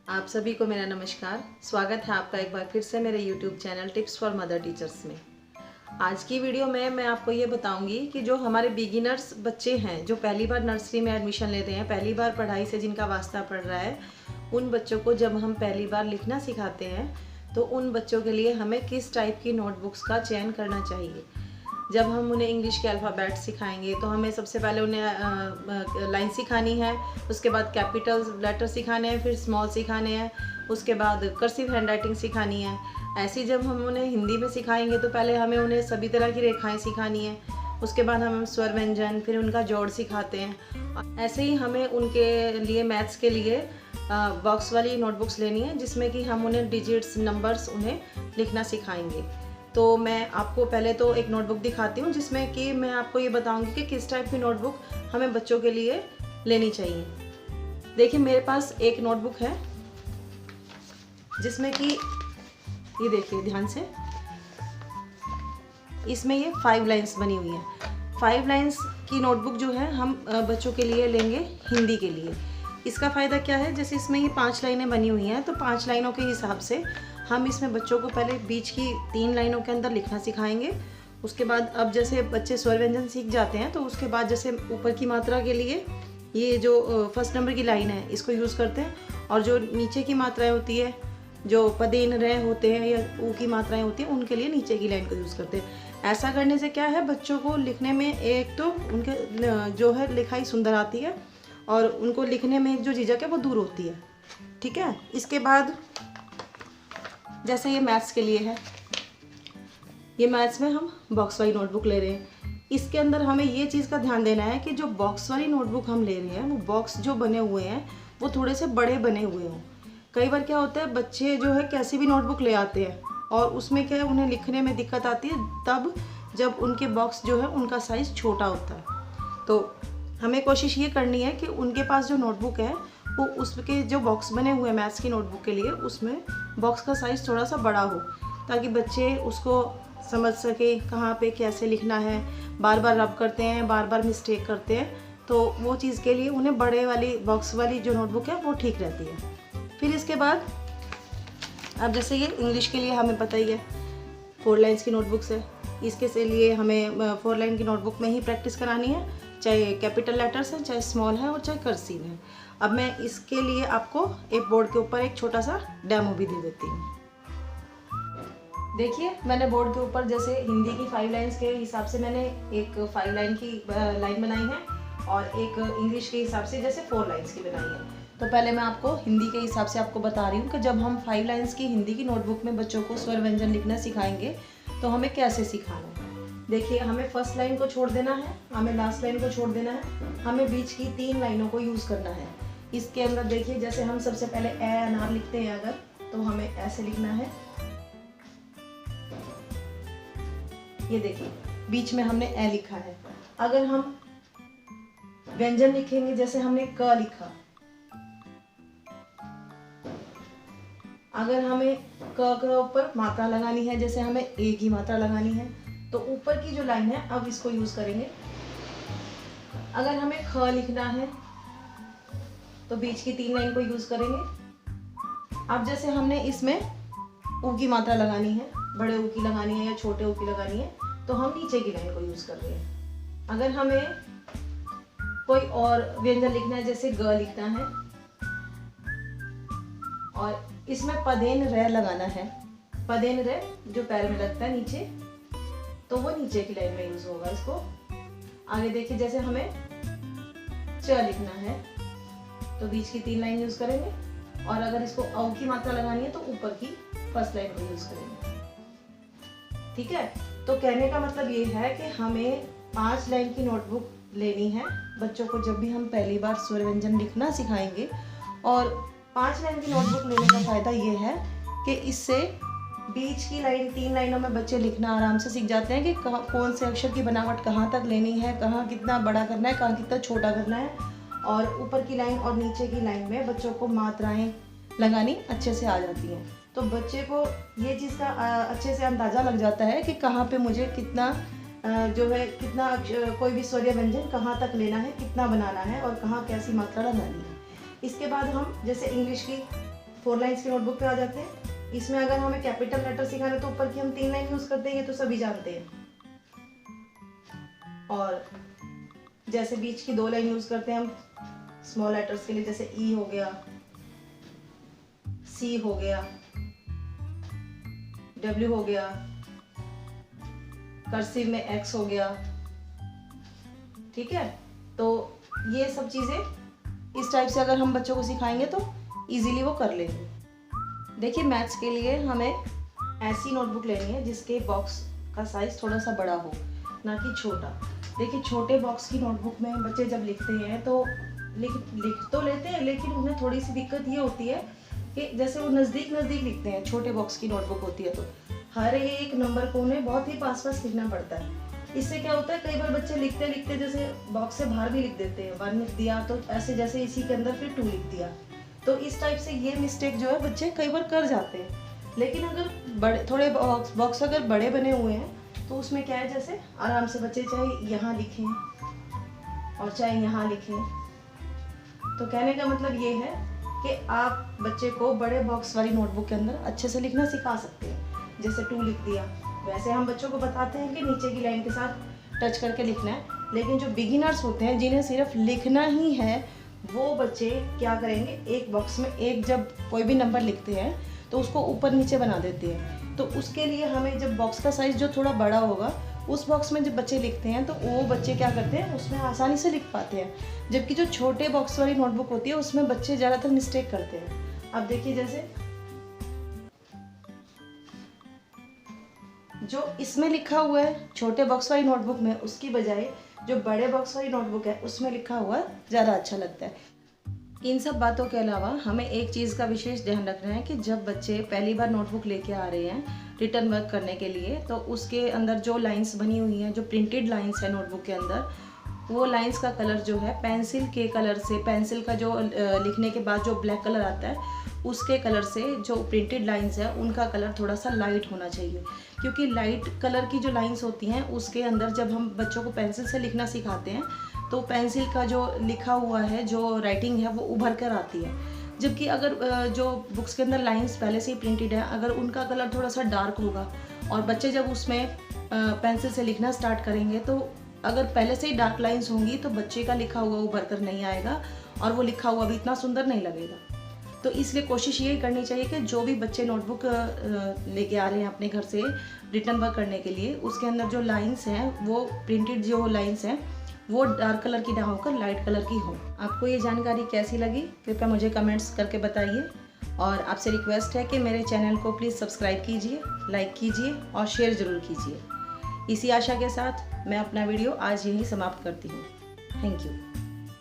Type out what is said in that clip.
आप सभी को मेरा नमस्कार। स्वागत है आपका एक बार फिर से मेरे YouTube channel tips for mother teachers में। आज की वीडियो में मैं आपको ये बताऊंगी कि जो हमारे बिगिनर्स बच्चे हैं, जो पहली बार नर्सरी में एडमिशन लेते हैं, पहली बार पढ़ाई से जिनका वास्ता पड़ रहा है, उन बच्चों को जब हम पहली बार लिखना सिखाते हैं तो उन बच्चों के लिए हमें किस टाइप की नोटबुक्स का चयन करना चाहिए। जब हम उन्हें इंग्लिश के अल्फ़ाबेट सिखाएंगे तो हमें सबसे पहले उन्हें लाइन सिखानी है, उसके बाद कैपिटल लेटर सिखाने हैं, फिर स्मॉल सिखाने हैं, उसके बाद कर्सिव हैंडराइटिंग सिखानी है। ऐसे जब हम उन्हें हिंदी में सिखाएंगे तो पहले हमें उन्हें सभी तरह की रेखाएं सिखानी है, उसके बाद हम स्वर व्यंजन, फिर उनका जोड़ सिखाते हैं। ऐसे ही हमें उनके लिए मैथ्स के लिए बॉक्स वाली नोटबुक्स लेनी है जिसमें कि हम उन्हें डिजिट्स, नंबर्स उन्हें लिखना सिखाएंगे। तो मैं आपको पहले तो एक नोटबुक दिखाती हूँ जिसमें कि मैं आपको ये बताऊंगी कि किस टाइप की नोटबुक हमें बच्चों के लिए लेनी चाहिए। देखिए मेरे पास एक नोटबुक है जिसमें कि ये देखिए ध्यान से, इसमें ये 5 लाइन्स बनी हुई हैं। 5 लाइन्स की नोटबुक जो है हम बच्चों के लिए लेंगे हिंदी के लिए। इसका फ़ायदा क्या है, जैसे इसमें ये 5 लाइनें बनी हुई हैं तो 5 लाइनों के हिसाब से हम इसमें बच्चों को पहले बीच की 3 लाइनों के अंदर लिखना सिखाएंगे। उसके बाद अब जैसे बच्चे स्वर व्यंजन सीख जाते हैं तो उसके बाद जैसे ऊपर की मात्रा के लिए ये जो फर्स्ट नंबर की लाइन है इसको यूज़ करते हैं, और जो नीचे की मात्राएं होती है, जो पदेन रह होते हैं या ऊ की मात्राएं होती हैं, उनके लिए नीचे की लाइन को यूज़ करते हैं। ऐसा करने से क्या है, बच्चों को लिखने में एक तो उनके जो है लिखाई सुंदर आती है और उनको लिखने में जो झिझक है वो दूर होती है। ठीक है, इसके बाद जैसे ये मैथ्स के लिए है, ये मैथ्स में हम बॉक्स वाली नोटबुक ले रहे हैं। इसके अंदर हमें ये चीज़ का ध्यान देना है कि जो बॉक्स वाली नोटबुक हम ले रहे हैं वो बॉक्स जो बने हुए हैं वो थोड़े से बड़े बने हुए हों। कई बार क्या होता है, बच्चे जो है कैसी भी नोटबुक ले आते हैं और उसमें क्या है, उन्हें लिखने में दिक्कत आती है तब जब उनके बॉक्स जो है उनका साइज़ छोटा होता है। तो हमें कोशिश ये करनी है कि उनके पास जो नोटबुक है वो उसके जो बॉक्स बने हुए हैं मैथ्स की नोटबुक के लिए, उसमें बॉक्स का साइज़ थोड़ा सा बड़ा हो ताकि बच्चे उसको समझ सके कहाँ पे कैसे लिखना है। बार बार रब करते हैं, बार बार मिस्टेक करते हैं, तो वो चीज़ के लिए उन्हें बड़े वाली बॉक्स वाली जो नोटबुक है वो ठीक रहती है। फिर इसके बाद अब जैसे ये इंग्लिश के लिए हमें पता ही है 4 लाइन्स की नोटबुक्स है, इसके लिए हमें 4 लाइन की नोटबुक में ही प्रैक्टिस करानी है, चाहे कैपिटल लेटर्स हैं, चाहे स्मॉल है और चाहे कर्सिव है। अब मैं इसके लिए आपको एक बोर्ड के ऊपर एक छोटा सा डेमो भी दे देती हूँ। देखिए मैंने बोर्ड के ऊपर जैसे हिंदी की 5 लाइन्स के हिसाब से मैंने एक 5 लाइन की लाइन बनाई है और एक इंग्लिश के हिसाब से जैसे 4 लाइन्स की बनाई है। तो पहले मैं आपको हिंदी के हिसाब से आपको बता रही हूँ कि जब हम 5 लाइन्स की हिंदी की नोटबुक में बच्चों को स्वर व्यंजन लिखना सिखाएंगे तो हमें कैसे सिखाना है। देखिए हमें फर्स्ट लाइन को छोड़ देना है, हमें लास्ट लाइन को छोड़ देना है, हमें बीच की 3 लाइनों को यूज़ करना है। इसके अंदर देखिए जैसे हम सबसे पहले ए अनार लिखते हैं अगर, तो हमें ऐसे लिखना है। ये देखिए बीच में हमने ए लिखा है। अगर हम व्यंजन लिखेंगे जैसे हमने क लिखा, अगर हमें क के ऊपर मात्रा लगानी है, जैसे हमें ए की मात्रा लगानी है, तो ऊपर की जो लाइन है अब इसको यूज करेंगे। अगर हमें ख लिखना है तो बीच की 3 लाइन को यूज करेंगे। अब जैसे हमने इसमें ऊ की मात्रा लगानी है, बड़े ऊ की लगानी है या छोटे ऊ की लगानी है, तो हम नीचे की लाइन को यूज कर रहे हैं। अगर हमें कोई और व्यंजन लिखना है जैसे ग लिखना है और इसमें पदेन रह लगाना है, पदेन रह जो पैर में लगता है नीचे, तो वो नीचे की लाइन में यूज होगा इसको। आगे देखिए जैसे हमें च लिखना है तो बीच की 3 लाइन यूज करेंगे, और अगर इसको औ की मात्रा लगानी है तो ऊपर की फर्स्ट लाइन को यूज करेंगे। ठीक है, तो कहने का मतलब ये है कि हमें 5 लाइन की नोटबुक लेनी है बच्चों को जब भी हम पहली बार स्वर व्यंजन लिखना सिखाएंगे। और 5 लाइन की नोटबुक लेने का फायदा ये है कि इससे बीच की लाइन 3 लाइनों में बच्चे लिखना आराम से सीख जाते हैं कि कौन से अक्षर की बनावट कहाँ तक लेनी है, कहाँ कितना बड़ा करना है, कहाँ कितना छोटा करना है, और ऊपर की लाइन और नीचे की लाइन में बच्चों को मात्राएं लगानी अच्छे से आ जाती हैं। तो बच्चे को ये चीज़ का अच्छे से अंदाज़ा लग जाता है कि कहाँ पे मुझे कितना जो है कितना कोई भी स्वर या व्यंजन कहाँ तक लेना है, कितना बनाना है और कहाँ कैसी मात्रा लगानी है। इसके बाद हम जैसे इंग्लिश की 4 लाइन्स की नोटबुक पे आ जाते हैं। इसमें अगर हमें कैपिटल लेटर सिखाना तो ऊपर की हम 3 लाइन यूज़ करते हैं, ये तो सभी जानते हैं। और जैसे बीच की 2 लाइन यूज़ करते हैं हम स्मॉल लेटर्स के लिए, जैसे ई हो गया, सी हो गया, डब्ल्यू हो गया, कर्सिव में एक्स हो गया। ठीक है, तो ये सब चीज़ें इस टाइप से अगर हम बच्चों को सिखाएंगे तो इजीली वो कर लेंगे। देखिए मैथ्स के लिए हमें ऐसी नोटबुक लेनी है जिसके बॉक्स का साइज़ थोड़ा सा बड़ा हो, ना कि छोटा। देखिए छोटे बॉक्स की नोटबुक में बच्चे जब लिखते हैं तो लिख तो लेते हैं, लेकिन उन्हें थोड़ी सी दिक्कत ये होती है कि जैसे वो नज़दीक लिखते हैं, छोटे बॉक्स की नोटबुक होती है तो हर एक नंबर को उन्हें बहुत ही पास लिखना पड़ता है। इससे क्या होता है, कई बार बच्चे लिखते लिखते जैसे बॉक्स से बाहर भी लिख देते हैं, 1 लिख दिया तो ऐसे जैसे इसी के अंदर फिर 2 लिख दिया। तो इस टाइप से ये मिस्टेक जो है बच्चे कई बार कर जाते हैं। लेकिन अगर बड़े थोड़े बॉक्स अगर बड़े बने हुए हैं तो उसमें क्या है, जैसे आराम से बच्चे चाहे यहाँ लिखें और चाहे यहाँ लिखें। तो कहने का मतलब ये है कि आप बच्चे को बड़े बॉक्स वाली नोटबुक के अंदर अच्छे से लिखना सिखा सकते हैं। जैसे 2 लिख दिया, वैसे हम बच्चों को बताते हैं कि नीचे की लाइन के साथ टच करके लिखना है, लेकिन जो बिगिनर्स होते हैं जिन्हें सिर्फ लिखना ही है, वो बच्चे क्या करेंगे, एक बॉक्स में एक जब कोई भी नंबर लिखते हैं तो उसको ऊपर नीचे बना देते हैं। तो उसके लिए हमें जब बॉक्स का साइज़ जो थोड़ा बड़ा होगा उस बॉक्स में जब बच्चे लिखते हैं तो वो बच्चे क्या करते हैं, उसमें आसानी से लिख पाते हैं। जबकि जो छोटे बॉक्स वाली नोटबुक होती है उसमें बच्चे ज़्यादातर मिस्टेक करते हैं। अब देखिए जैसे जो इसमें लिखा हुआ है छोटे बॉक्स वाली नोटबुक में, उसकी बजाय जो बड़े बॉक्स वाली नोटबुक है उसमें लिखा हुआ ज़्यादा अच्छा लगता है। इन सब बातों के अलावा हमें एक चीज़ का विशेष ध्यान रखना है कि जब बच्चे पहली बार नोटबुक लेके आ रहे हैं रिटर्न वर्क करने के लिए, तो उसके अंदर जो लाइंस बनी हुई हैं, जो प्रिंटेड लाइंस है नोटबुक के अंदर, वो लाइंस का कलर जो है पेंसिल के कलर से, पेंसिल का जो लिखने के बाद जो ब्लैक कलर आता है उसके कलर से जो प्रिंटेड लाइंस है उनका कलर थोड़ा सा लाइट होना चाहिए। क्योंकि लाइट कलर की जो लाइंस होती हैं उसके अंदर जब हम बच्चों को पेंसिल से लिखना सिखाते हैं तो पेंसिल का जो लिखा हुआ है, जो राइटिंग है, वो उभर कर आती है। जबकि अगर जो बुक्स के अंदर लाइंस पहले से ही प्रिंटेड है, अगर उनका कलर थोड़ा सा डार्क होगा और बच्चे जब उसमें पेंसिल से लिखना स्टार्ट करेंगे तो अगर पहले से ही डार्क लाइंस होंगी तो बच्चे का लिखा हुआ उभर कर नहीं आएगा और वो लिखा हुआ भी इतना सुंदर नहीं लगेगा। तो इसलिए कोशिश ये करनी चाहिए कि जो भी बच्चे नोटबुक लेके आ रहे हैं अपने घर से रिटर्न वर्क करने के लिए, उसके अंदर जो लाइंस हैं वो प्रिंटेड जो लाइंस हैं वो डार्क कलर की ना होकर लाइट कलर की हो। आपको ये जानकारी कैसी लगी कृपया मुझे कमेंट्स करके बताइए, और आपसे रिक्वेस्ट है कि मेरे चैनल को प्लीज़ सब्सक्राइब कीजिए, लाइक कीजिए और शेयर ज़रूर कीजिए। इसी आशा के साथ मैं अपना वीडियो आज यहीं समाप्त करती हूँ। Thank you.